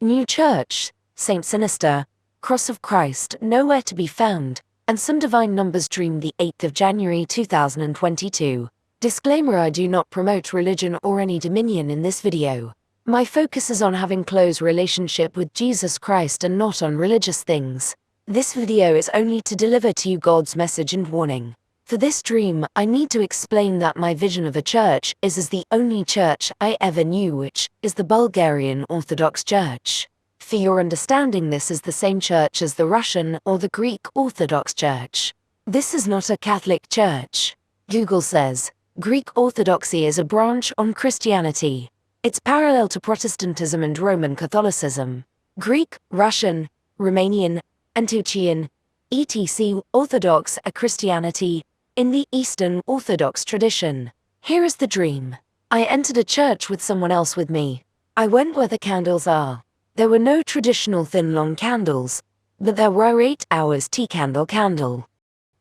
New church, St.SINISTER, Cross of Christ nowhere to be found, and some divine numbers dream the 8th of January 2022. Disclaimer: I do not promote religion or any dominion in this video. My focus is on having close relationship with Jesus Christ and not on religious things. This video is only to deliver to you God's message and warning. For this dream, I need to explain that my vision of a church is as the only church I ever knew, which is the Bulgarian Orthodox Church. For your understanding, this is the same church as the Russian or the Greek Orthodox Church. This is not a Catholic church. Google says, Greek Orthodoxy is a branch on Christianity. It's parallel to Protestantism and Roman Catholicism. Greek, Russian, Romanian, Antiochian, etc. Orthodox are Christianity in the Eastern Orthodox tradition. Here is the dream. I entered a church with someone else with me. I went where the candles are. There were no traditional thin long candles, but there were 8 hours tea candle.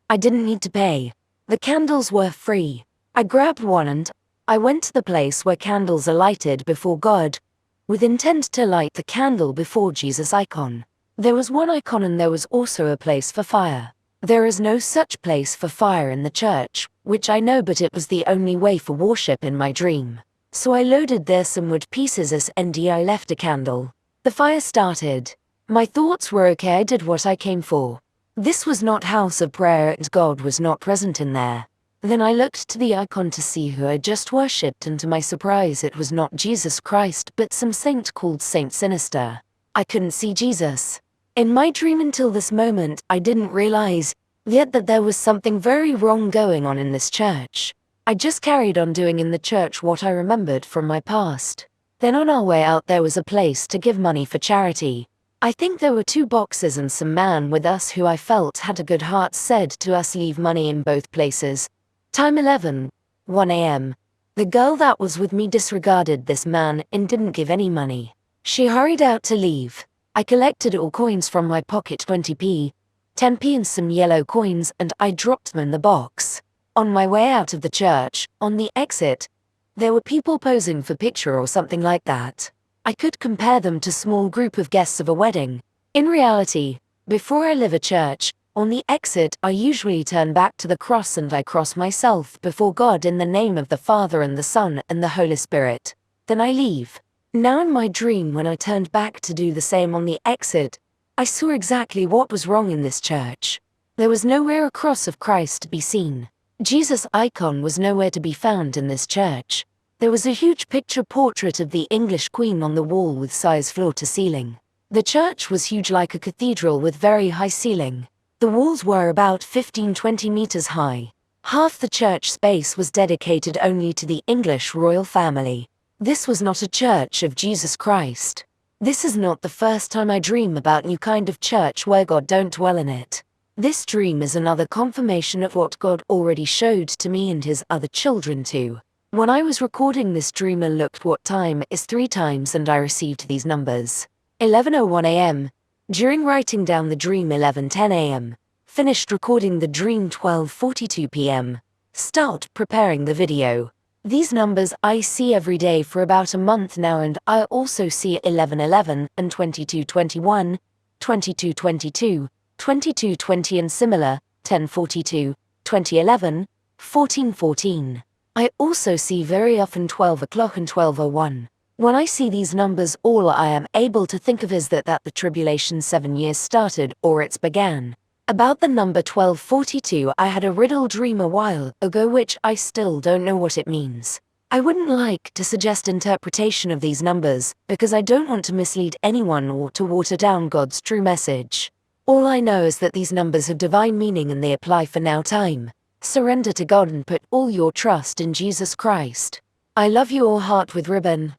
I didn't need to pay. The candles were free. I grabbed one and I went to the place where candles are lighted before God, with intent to light the candle before Jesus' icon. There was one icon and there was also a place for fire. There is no such place for fire in the church, which I know, but it was the only way for worship in my dream. So I loaded there some wood pieces and I left a candle. The fire started. My thoughts were okay, I did what I came for. This was not house of prayer and God was not present in there. Then I looked to the icon to see who I just worshipped, and to my surprise it was not Jesus Christ but some saint called St.SINISTER. I couldn't see Jesus. In my dream until this moment, I didn't realize yet that there was something very wrong going on in this church. I just carried on doing in the church what I remembered from my past. Then on our way out there was a place to give money for charity. I think there were 2 boxes and some man with us who I felt had a good heart said to us leave money in both places. Time 11:01 a.m. The girl that was with me disregarded this man and didn't give any money. She hurried out to leave. I collected all coins from my pocket, 20p, 10p and some yellow coins, and I dropped them in the box. On my way out of the church, on the exit, there were people posing for picture or something like that. I could compare them to small group of guests of a wedding. In reality, before I leave a church, on the exit I usually turn back to the cross and I cross myself before God in the name of the Father and the Son and the Holy Spirit. Then I leave. Now in my dream, when I turned back to do the same on the exit, I saw exactly what was wrong in this church. There was nowhere a cross of Christ to be seen. Jesus' icon was nowhere to be found in this church. There was a huge picture portrait of the English Queen on the wall with size floor to ceiling. The church was huge, like a cathedral with very high ceiling. The walls were about 15-20 meters high. Half the church space was dedicated only to the English royal family. This was not a church of Jesus Christ. This is not the first time I dream about new kind of church where God don't dwell in it. This dream is another confirmation of what God already showed to me and his other children too. When I was recording this dream, I looked what time is 3 times and I received these numbers. 11:01 a.m. During writing down the dream, 11:10 a.m. Finished recording the dream, 12:42 p.m. Start preparing the video. These numbers I see every day for about a month now, and I also see 11:11 and 22:21, 22:22, 22:20 and similar, 10:42, 20:11, 14:14. I also see very often 12 o'clock and 12:01. When I see these numbers, all I am able to think of is that the tribulation 7 years started or it's began. About the number 1242, I had a riddle dream a while ago which I still don't know what it means. I wouldn't like to suggest interpretation of these numbers because I don't want to mislead anyone or to water down God's true message. All I know is that these numbers have divine meaning and they apply for now time. Surrender to God and put all your trust in Jesus Christ. I love you all, heart with ribbon.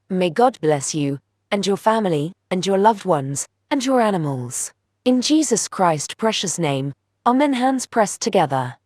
May God bless you, and your family, and your loved ones, and your animals. In Jesus Christ's precious name, amen. Hands pressed together.